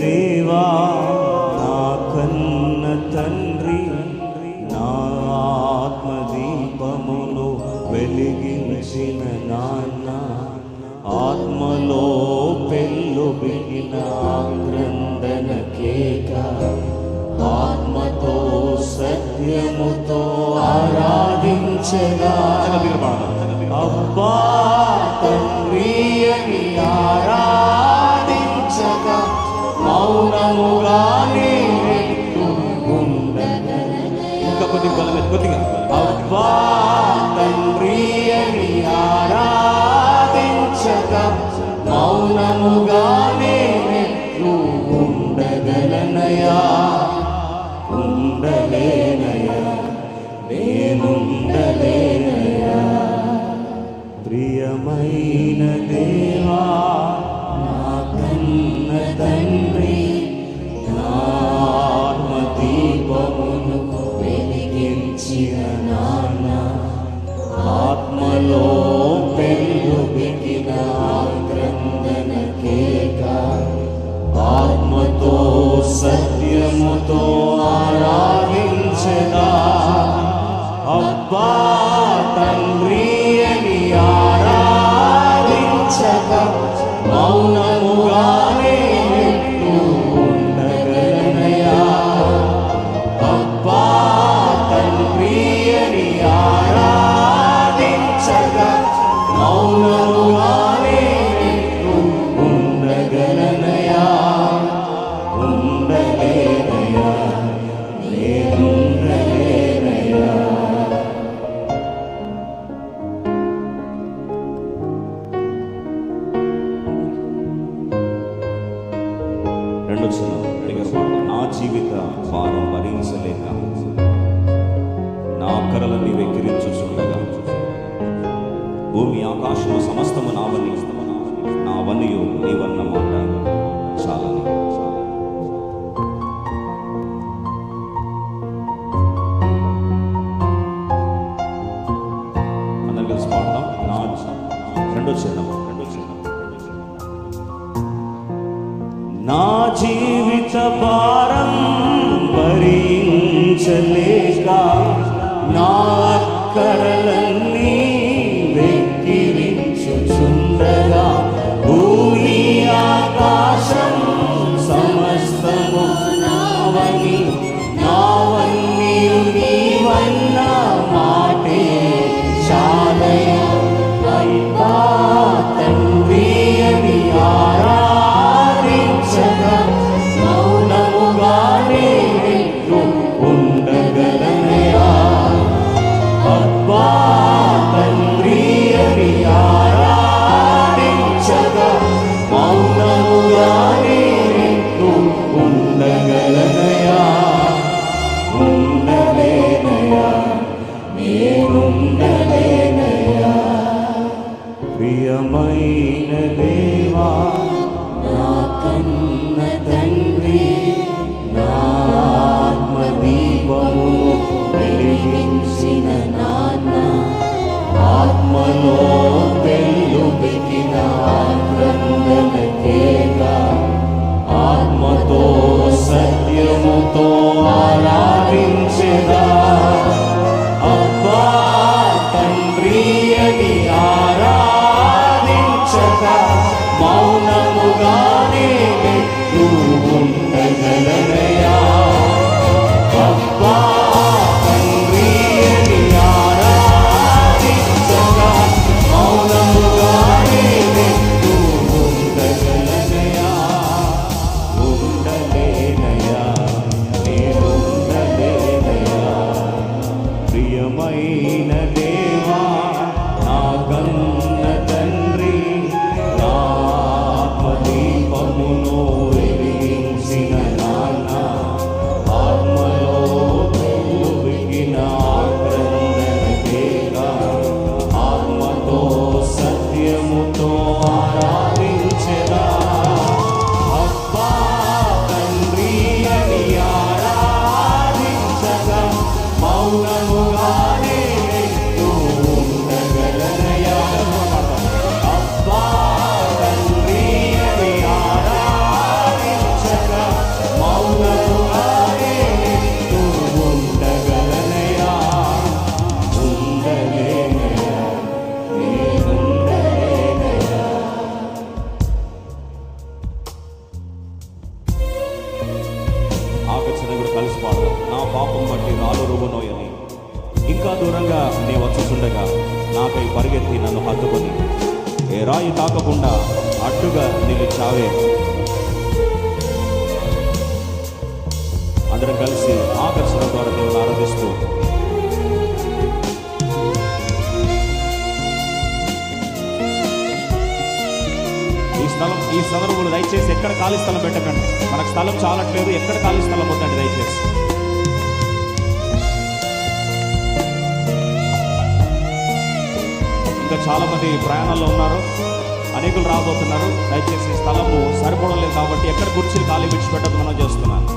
దేవా నా కన్న తండ్రి, నా ఆత్మదీపమును వెలిగించిన నాన్న, ఆత్మలో పెళ్ళుబిగిన క్రందన కేక, ఆత్మతో సత్యముతో ఆరాధించగా అబ్బా తండ్రి అని ఆరాధించగా మౌనముగానే ఇంకా కొద్దిగా అబ్బా తండ్రి అని ఆరాధించగా మౌనముగానే ఉండగలనయా, ఉండలేనయా, నేనుండలేనయా. ప్రియమైన దేవా నా కన్న తండ్రి, నా ఆత్మదీపమును వెలిగించిన నాన్న, ఆత్మలో పెళ్ళుబిగిన క్రందన కేక, ఆత్మతో సత్యముతో ఆరాధించగా అబ్బా తండ్రి అని ఆరాధించగా మౌనముగానే ఉండగలనయా, అబ్బా తండ్రి అని ఆరాధించగా మౌనముగానే ఉండగలనయా, ఉండలేనయా, నేనుండలేనయా. రెండో నా జీవిత భారం భరించలేక నా అక్కరలన్నీ వెక్కిరించుచుండగా, భూమి ఆకాశము సమస్తము నా వనియు నీవన్న మాట చాలని. అందరం కలిసి పాడదాం. రెండో చిన్నం నా జీవిత భారం భరించలేక నా అక్కరలన్నీ వెక్కిరించుచుండగా, భూమి ఆకాశం సమస్తము నావన్నీయు నీవన్న మాటే చాలయ, అయ్యా తండ్రి అని ఆరాధించగా మౌనముగానే ఉండగలనయా, అబ్బా తండ్రి అని ఆరాధించగా మౌనముగానే ఉండగలనయా, ఉండలేనయా, నేనుండలేనయా. ప్రియమైన దేవా నా కన్న తండ్రి, నా ఆత్మదీపమును వెలిగించిన నాన్న, ఆత్మలో పెళ్ళుబిగిన క్రందన కేక, ఆత్మతో సత్యముతో ఆరాధించెదా, అబ్బా తండ్రి అని ఆరాధించగా మౌనముగానే ఉండగలనయా, అబ్బా తండ్రి అని ఆరాధించగా మౌనముగానే ఉండగలనయా, ఉండలేనయా, నేనుండలేనయా. ప్రియమైన దేవా నా కన్న తండ్రి, నా ఆత్మదీపమును వెలిగించిన నాన్న, ఆత్మలో పాపం బట్టి రాళ్ళు రువ్వునోయని ఇంకా దూరంగా నీ వచ్చుచుండగా నాకై పరిగెత్తి నన్ను హత్తుకొని ఏ రాయి తాకకుండా అడ్డుగా నిలిచావే. అందరం కలిసి ఆకర్షణ ద్వారా దేవుని ఆరాధిస్తూ ఈ సందర్భంలో దయచేసి ఎక్కడ ఖాళీ స్థలం పెట్టకండి. మనకు స్థలం చాలట్లేదు, ఎక్కడ ఖాళీ స్థలం వద్దండి దయచేసి. ఇంకా చాలా మంది ప్రయాణాల్లో ఉన్నారు, అనేకులు రాబోతున్నారు. దయచేసి స్థలము సరిపోవడం లేదు కాబట్టి ఎక్కడ కుర్చీలు ఖాళీ విడిచిపెట్టదు మనం చేస్తున్నాను.